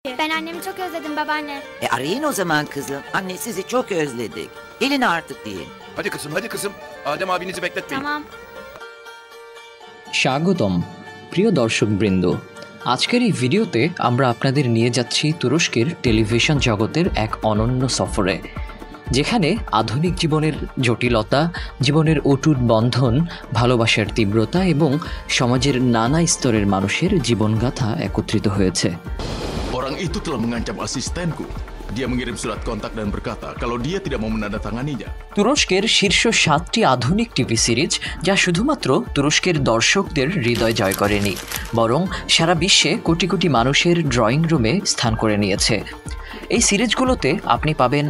Ben annemi çok özledim babaanne. Arayın o zaman kızım. Anne sizi çok özledik. Gelin artık deyin. Hadi kızım. Adem abinizi bekletmeyin. Tamam. স্বাগতম প্রিয় দর্শকবৃন্দ, আজকের এই ভিডিওতে আমরা আপনাদের নিয়ে যাচ্ছি তুরস্কের টেলিভিশন জগতের এক অনন্য সফরে, যেখানে আধুনিক জীবনের জটিলতা, জীবনের অটুট বন্ধন, ভালোবাসার তীব্রতা এবং সমাজের নানা স্তরের মানুষের জীবনগাথা একত্রিত হয়েছে। Orang itu telah mengancam asistenku. Dia mengirim surat kontak dan berkata kalau dia tidak mau menandatanganinya. তুরস্কের শীর্ষ 7টি আধুনিক টিভি সিরিজ, যা শুধুমাত্র তুরস্কের দর্শকদের হৃদয় জয় করেনি, বরং সারা বিশ্বে কোটি কোটি মানুষের ড্রয়িং রুমে স্থান করে নিয়েছে। এই সিরিজগুলোতে আপনি পাবেন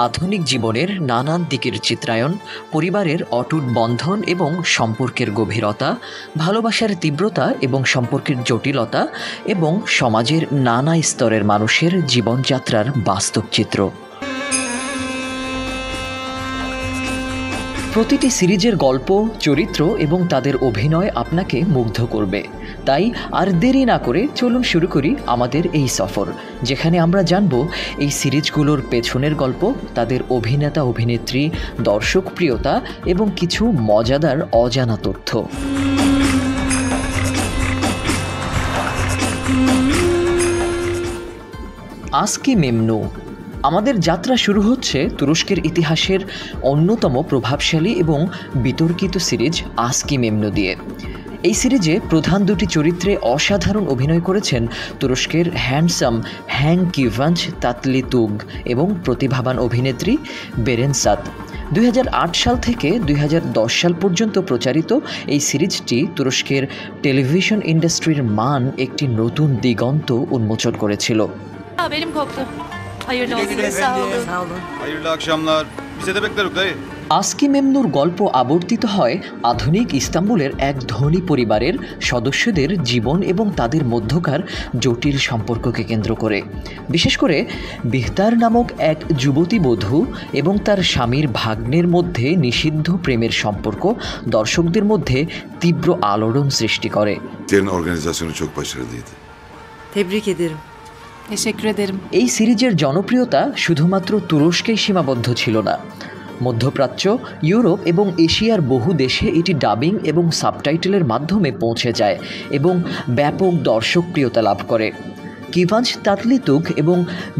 আধুনিক জীবনের নানান দিকের চিত্রায়ন, পরিবারের অটুট বন্ধন এবং সম্পর্কের গভীরতা, ভালোবাসার তীব্রতা এবং সম্পর্কের জটিলতা, এবং সমাজের নানা স্তরের মানুষের জীবনযাত্রার বাস্তব চিত্র। প্রতিটি সিরিজের গল্প, চরিত্র এবং তাদের অভিনয় আপনাকে মুগ্ধ করবে। তাই আর দেরি না করে চলুন শুরু করি আমাদের এই সফর, যেখানে আমরা জানব এই সিরিজগুলোর পেছনের গল্প, তাদের অভিনেতা অভিনেত্রী, দর্শক প্রিয়তা এবং কিছু মজাদার অজানা তথ্য। আজকি মেমনু। আমাদের যাত্রা শুরু হচ্ছে তুরস্কের ইতিহাসের অন্যতম প্রভাবশালী এবং বিতর্কিত সিরিজ আজকি মেমনু দিয়ে। এই সিরিজে প্রধান দুটি চরিত্রে অসাধারণ অভিনয় করেছেন তুরস্কের হ্যান্ডসাম হ্যাং কিভাঞ্চ তাতলিতুগ এবং প্রতিভাবান অভিনেত্রী বেরেনসাত। 2008 সাল থেকে 2010 সাল পর্যন্ত প্রচারিত এই সিরিজটি তুরস্কের টেলিভিশন ইন্ডাস্ট্রির মান একটি নতুন দিগন্ত উন্মোচন করেছিল। Benim koptu. Hayırlı olsun. Sağ olun. Hayırlı akşamlar. Bize de bekleriz dayı. আজকি মেমনুর গল্প আবর্তিত হয় আধুনিক ইস্তাম্বুলের এক ধনী পরিবারের সদস্যদের জীবন এবং তাদের মধ্যকার জটিল সম্পর্ককে কেন্দ্র করে। বিশেষ করে বিহতার নামক এক যুবতী বধূ এবং তার স্বামীর ভাগ্নের মধ্যে নিষিদ্ধ প্রেমের সম্পর্ক দর্শকদের মধ্যে তীব্র আলোড়ন সৃষ্টি করে। Senin organizasyonu çok başarılıydı. Tebrik ederim. Teşekkür ederim. এই সিরিজের জনপ্রিয়তা শুধুমাত্র তুরস্কেই সীমাবদ্ধ ছিল না। মধ্যপ্রাচ্য, ইউরোপ এবং এশিয়ার বহু দেশে এটি ডাবিং এবং সাবটাইটেলের মাধ্যমে পৌঁছে যায় এবং ব্যাপক দর্শকপ্রিয়তা লাভ করে। কিভাঞ্চ তাতলিতুগ এবং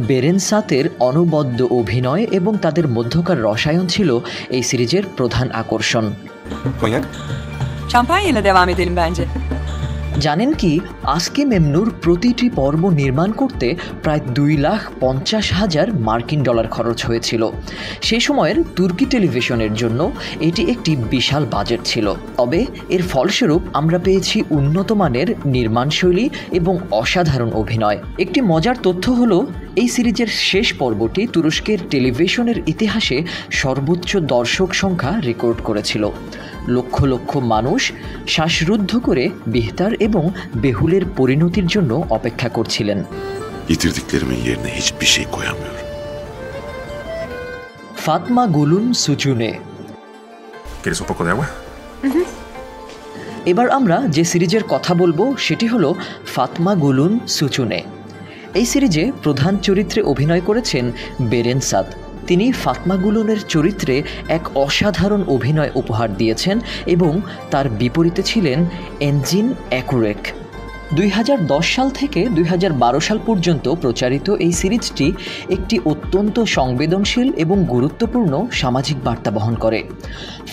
বেরেনসাতের অনবদ্য অভিনয় এবং তাদের মধ্যকার রসায়ন ছিল এই সিরিজের প্রধান আকর্ষণ। Şampanya ile devam edelim bence. জানেন কি, আজকি মেমনুর প্রতিটি পর্ব নির্মাণ করতে প্রায় 2,50,000 মার্কিন ডলার খরচ হয়েছিল। সেই সময়ের তুর্কি টেলিভিশনের জন্য এটি একটি বিশাল বাজেট ছিল। তবে এর ফলস্বরূপ আমরা পেয়েছি উন্নত মানের নির্মাণশৈলী এবং অসাধারণ অভিনয়। একটি মজার তথ্য হলো, এই সিরিজের শেষ পর্বটি তুরস্কের টেলিভিশনের ইতিহাসে সর্বোচ্চ দর্শক সংখ্যা রেকর্ড করেছিল। লক্ষ লক্ষ মানুষ শ্বাসরুদ্ধ করে বিহতার এবং বেহুলের পরিণতির জন্য অপেক্ষা করছিলেন। Yitirdiklerimin yerine hiçbir şey koyamıyorum. Fatma গুলুন সুচুনে। ¿Quieres un poco de agua? এবার আমরা যে সিরিজের কথা বলবো সেটি হলো ফাতমা গুলুন সুচুনে। এই সিরিজে প্রধান চরিত্রে অভিনয় করেছেন বেরেনসাত। তিনি ফাতমা গুলুনের চরিত্রে এক অসাধারণ অভিনয় উপহার দিয়েছেন এবং তার বিপরীতে ছিলেন এনজিন অ্যাকুরেক। 2010 সাল থেকে 2012 সাল পর্যন্ত প্রচারিত এই সিরিজটি একটি অত্যন্ত সংবেদনশীল এবং গুরুত্বপূর্ণ সামাজিক বার্তা বহন করে।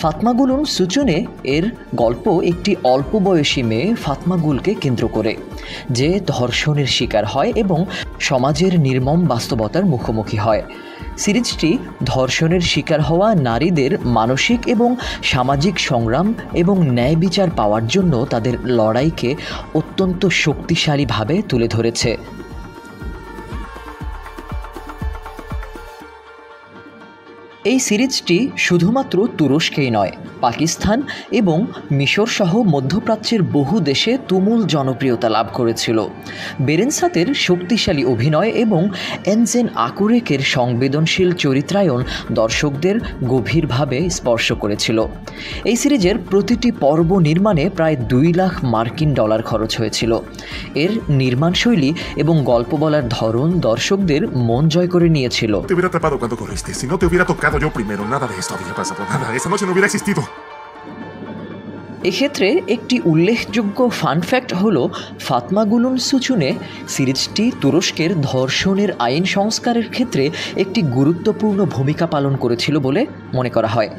ফাতমা গুলুন সুচুনে এর গল্প একটি অল্প বয়সী মেয়ে ফাতমা গুলকে কেন্দ্র করে, যে ধর্ষণের শিকার হয় এবং সমাজের নির্মম বাস্তবতার মুখোমুখি হয়। সিরিজটি ধর্ষণের শিকার হওয়া নারীদের মানসিক এবং সামাজিক সংগ্রাম এবং ন্যায় বিচার পাওয়ার জন্য তাদের লড়াইকে অত্যন্ত শক্তিশালীভাবে তুলে ধরেছে। এই সিরিজটি শুধুমাত্র তুরস্কেই নয়, পাকিস্তান এবং মিশর সহ মধ্যপ্রাচ্যের বহু দেশে তুমুল জনপ্রিয়তা লাভ করেছিল। বেরেনসাতের শক্তিশালী অভিনয় এবং এনজেন আকুরেকের সংবেদনশীল চরিত্রায়ন দর্শকদের গভীরভাবে স্পর্শ করেছিল। এই সিরিজের প্রতিটি পর্ব নির্মাণে প্রায় $2,00,000 খরচ হয়েছিল। এর নির্মাণশৈলী এবং গল্প বলার ধরন দর্শকদের মন জয় করে নিয়েছিল। Te hubiera atrapado cuando corriste. Si no te hubiera tocado yo primero, nada de esto habría pasado. Nada, esa noche no hubiera existido. এক্ষেত্রে একটি উল্লেখযোগ্য ফান ফ্যাক্ট হল ফাতমা গুলুন সুচুনে সিরিজটি তুরস্কের ধর্ষণের আইন সংস্কারের ক্ষেত্রে একটি গুরুত্বপূর্ণ ভূমিকা পালন করেছিল বলে মনে করা হয়।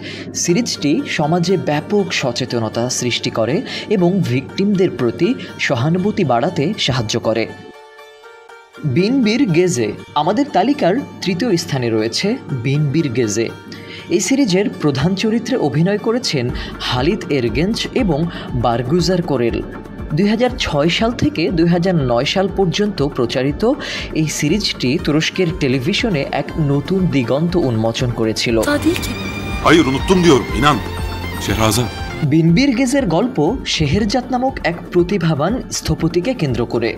সিরিজটি সমাজে ব্যাপক সচেতনতা সৃষ্টি করে এবং ভিকটিমদের প্রতি সহানুভূতি বাড়াতে সাহায্য করে। বিনবির গেজে আমাদের তালিকার তৃতীয় স্থানে রয়েছে বিনবির গেজে। এই সিরিজের প্রধান চরিত্রে অভিনয় করেছেন হালিদ এরগেঞ্চ এবং বারগুজার কোরেল। 2006 সাল থেকে 2009 সাল পর্যন্ত প্রচারিত এই সিরিজটি তুরস্কের টেলিভিশনে এক নতুন দিগন্ত উন্মোচন করেছিল। Hayır unuttum diyorum inan. Şehrazat. বিনবির গেজের গল্প শেহেরজাত নামক এক প্রতিভাবান স্থপতিকে কেন্দ্র করে,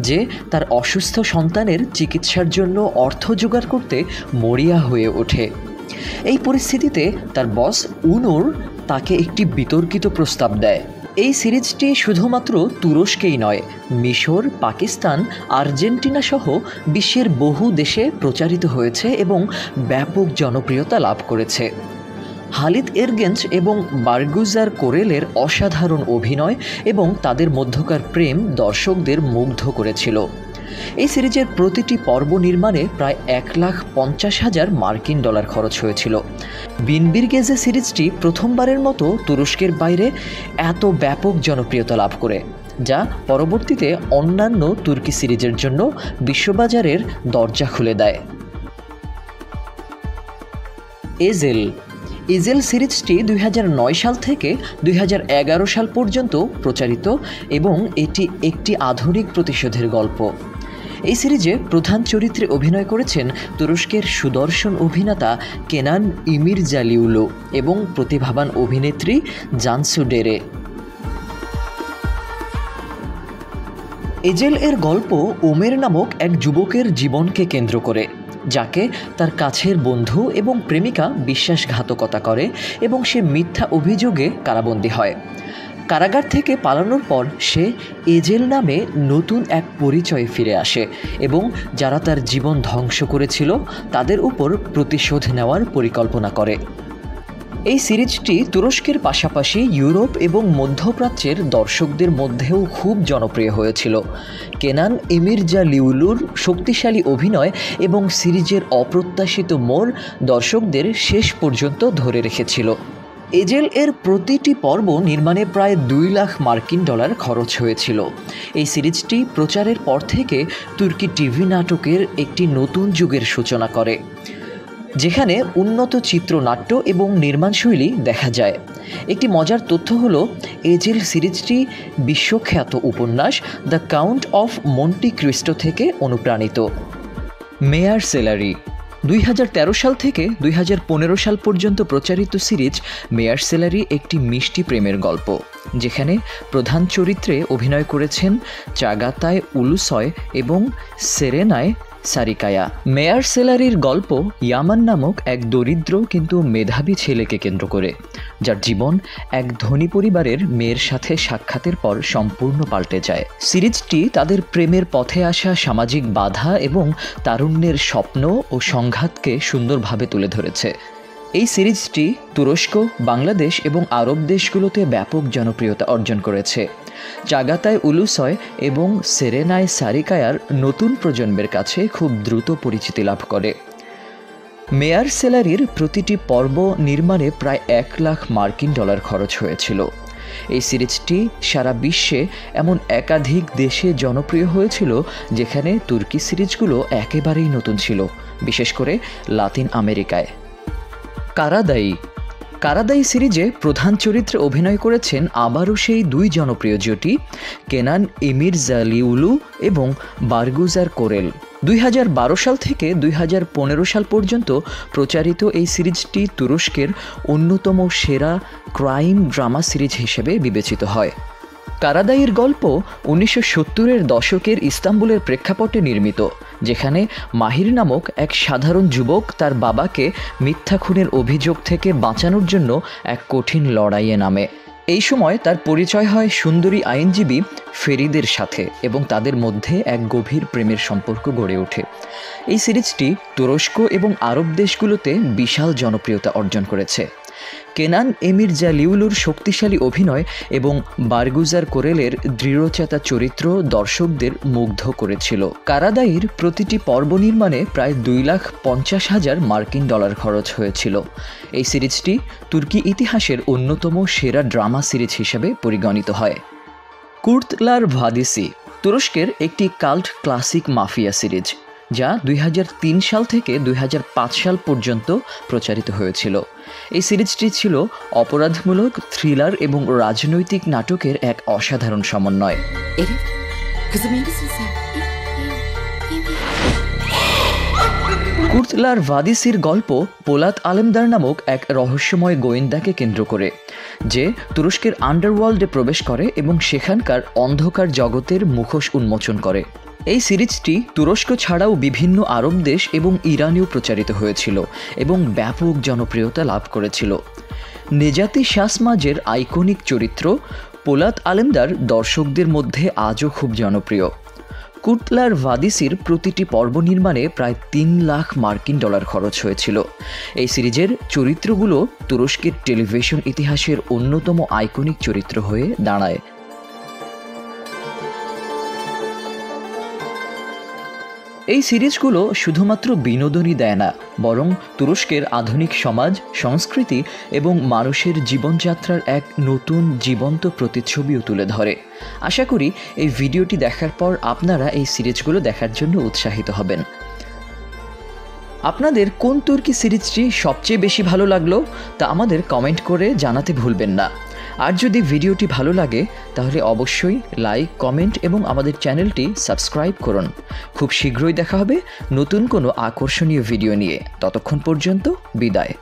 যে তার অসুস্থ সন্তানের চিকিৎসার জন্য অর্থ জোগাড় করতে মরিয়া হয়ে ওঠে। এই পরিস্থিতিতে তার বস উনুর তাকে একটি বিতর্কিত প্রস্তাব দেয়। এই সিরিজটি শুধুমাত্র তুরস্কেই নয়, মিশর, পাকিস্তান, আর্জেন্টিনা সহ বিশ্বের বহু দেশে প্রচারিত হয়েছে এবং ব্যাপক জনপ্রিয়তা লাভ করেছে। হালিদ এরগেঞ্চ এবং বারগুজার কোরেলের অসাধারণ অভিনয় এবং তাদের মধ্যকার প্রেম দর্শকদের মুগ্ধ করেছিল। এই সিরিজের প্রতিটি পর্ব নির্মাণে প্রায় $1,50,000 খরচ হয়েছিল। বিনবির গেজে সিরিজটি প্রথমবারের মতো তুরস্কের বাইরে এত ব্যাপক জনপ্রিয়তা লাভ করে, যা পরবর্তীতে অন্যান্য তুর্কি সিরিজের জন্য বিশ্ববাজারের দরজা খুলে দেয়। এজেল সিরিজটি 2009 সাল থেকে 2011 সাল পর্যন্ত প্রচারিত এবং এটি একটি আধুনিক প্রতিশোধের গল্প। এই সিরিজে প্রধান চরিত্রে অভিনয় করেছেন তুরস্কের সুদর্শন অভিনেতা কেনান ইমিরজালিউলো এবং প্রতিভাবান অভিনেত্রী জানসু ডেরে। এজেল এর গল্প ওমের নামক এক যুবকের জীবনকে কেন্দ্র করে, যাকে তার কাছের বন্ধু এবং প্রেমিকা বিশ্বাসঘাতকতা করে এবং সে মিথ্যা অভিযোগে কারাবন্দী হয়। কারাগার থেকে পালানোর পর সে এজেল নামে নতুন এক পরিচয়ে ফিরে আসে এবং যারা তার জীবন ধ্বংস করেছিল তাদের উপর প্রতিশোধ নেওয়ার পরিকল্পনা করে। এই সিরিজটি তুরস্কের পাশাপাশি ইউরোপ এবং মধ্যপ্রাচ্যের দর্শকদের মধ্যেও খুব জনপ্রিয় হয়েছিল। কেনান ইমিরজালিউলুর শক্তিশালী অভিনয় এবং সিরিজের অপ্রত্যাশিত মোড় দর্শকদের শেষ পর্যন্ত ধরে রেখেছিল। এজেল এর প্রতিটি পর্ব নির্মাণে প্রায় $2,00,000 খরচ হয়েছিল। এই সিরিজটি প্রচারের পর থেকে তুর্কি টিভি নাটকের একটি নতুন যুগের সূচনা করে, যেখানে উন্নত চিত্রনাট্য এবং নির্মাণশৈলী দেখা যায়। একটি মজার তথ্য হলো এজেল সিরিজটি বিশ্বখ্যাত উপন্যাস the count of Monte Cristo থেকে অনুপ্রাণিত। মেয়ার সেলারি 2013 সাল থেকে 2015 সাল পর্যন্ত প্রচারিত সিরিজ মেয়ার সেলারি একটি মিষ্টি প্রেমের গল্প, যেখানে প্রধান চরিত্রে অভিনয় করেছেন চাগাতায় উলুসয় এবং সেরেনায় সারিকায়া। মেয়ার সেলারির গল্প ইয়ামান নামক এক দরিদ্র কিন্তু মেধাবী ছেলেকে কেন্দ্র করে, যার জীবন এক ধনী পরিবারের মেয়ের সাথে সাক্ষাতের পর সম্পূর্ণ পাল্টে যায়। সিরিজটি তাদের প্রেমের পথে আসা সামাজিক বাধা এবং তারুণ্যের স্বপ্ন ও সংঘাতকে সুন্দরভাবে তুলে ধরেছে। এই সিরিজটি তুরস্ক, বাংলাদেশ এবং আরব দেশগুলোতে ব্যাপক জনপ্রিয়তা অর্জন করেছে। চাগাতায় উলুসয় এবং সেরেনায় সারিকায়ার নতুন প্রজন্মের কাছে খুব দ্রুত পরিচিতি লাভ করে। মেয়ার সেলারির প্রতিটি পর্ব নির্মাণে প্রায় $1,00,000 খরচ হয়েছিল। এই সিরিজটি সারা বিশ্বে এমন একাধিক দেশে জনপ্রিয় হয়েছিল যেখানে তুর্কি সিরিজগুলো একেবারেই নতুন ছিল, বিশেষ করে লাতিন আমেরিকায়। কারাদায়ী কারাদাই সিরিজে প্রধান চরিত্রে অভিনয় করেছেন আবারও সেই দুই জনপ্রিয় জুটি কেনান ইমিরজালিউলু এবং বারগুজার কোরেল। 2012 সাল থেকে 2015 সাল পর্যন্ত প্রচারিত এই সিরিজটি তুরস্কের অন্যতম সেরা ক্রাইম ড্রামা সিরিজ হিসেবে বিবেচিত হয়। কারাদাইয়ের গল্প 1970-এর দশকের ইস্তাম্বুলের প্রেক্ষাপটে নির্মিত, যেখানে মাহির নামক এক সাধারণ যুবক তার বাবাকে মিথ্যা খুনের অভিযোগ থেকে বাঁচানোর জন্য এক কঠিন লড়াইয়ে নামে। এই সময় তার পরিচয় হয় সুন্দরী আইনজীবী ফেরিদের সাথে এবং তাদের মধ্যে এক গভীর প্রেমের সম্পর্ক গড়ে ওঠে। এই সিরিজটি তুরস্ক এবং আরব দেশগুলোতে বিশাল জনপ্রিয়তা অর্জন করেছে। কেনান এমিরজালিউলুর শক্তিশালী অভিনয় এবং বারগুজার কোরেলের দৃঢ়চেতা চরিত্র দর্শকদের মুগ্ধ করেছিল। কারাদাইয়ের প্রতিটি পর্ব নির্মাণে প্রায় $250,000 মার্কিন খরচ হয়েছিল। এই সিরিজটি তুর্কি ইতিহাসের অন্যতম সেরা ড্রামা সিরিজ হিসেবে পরিগণিত হয়। কুর্টলার ভাদিসি তুরস্কের একটি কাল্ট ক্লাসিক মাফিয়া সিরিজ, যা 2003 সাল থেকে 2005 সাল পর্যন্ত প্রচারিত হয়েছিল। এই সিরিজটি ছিল অপরাধমূলক, থ্রিলার এবং রাজনৈতিক নাটকের এক অসাধারণ সমন্বয়। Elif, kızım iyi misin sen? কুর্তলার ভাদিসির গল্প পোলাত আলেমদার নামক এক রহস্যময় গোয়েন্দাকে কেন্দ্র করে, যে তুরস্কের আন্ডারওয়ার্ল্ডে প্রবেশ করে এবং সেখানকার অন্ধকার জগতের মুখোশ উন্মোচন করে। এই সিরিজটি তুরস্ক ছাড়াও বিভিন্ন আরব দেশ এবং ইরানেও প্রচারিত হয়েছিল এবং ব্যাপক জনপ্রিয়তা লাভ করেছিল। নেজাতি শাসমাজের আইকনিক চরিত্র পোলাত আলেমদার দর্শকদের মধ্যে আজও খুব জনপ্রিয়। কুর্টলার ভাদিসির প্রতিটি পর্ব নির্মাণে প্রায় $3 লাখ মার্কিন খরচ হয়েছিল। এই সিরিজের চরিত্রগুলো তুরস্কের টেলিভিশন ইতিহাসের অন্যতম আইকনিক চরিত্র হয়ে দাঁড়ায়। এই সিরিজগুলো শুধুমাত্র বিনোদনই দেয় না, বরং তুরস্কের আধুনিক সমাজ, সংস্কৃতি এবং মানুষের জীবনযাত্রার এক নতুন জীবন্ত প্রতিচ্ছবিও তুলে ধরে। আশা করি এই ভিডিওটি দেখার পর আপনারা এই সিরিজগুলো দেখার জন্য উৎসাহিত হবেন। আপনাদের কোন তুর্কি সিরিজটি সবচেয়ে বেশি ভালো লাগলো তা আমাদের কমেন্ট করে জানাতে ভুলবেন না। আর যদি ভিডিওটি ভালো লাগে তাহলে অবশ্যই লাইক, কমেন্ট এবং আমাদের চ্যানেলটি সাবস্ক্রাইব করুন। খুব শীঘ্রই দেখা হবে নতুন কোনো আকর্ষণীয় ভিডিও নিয়ে। ততক্ষণ পর্যন্ত বিদায়।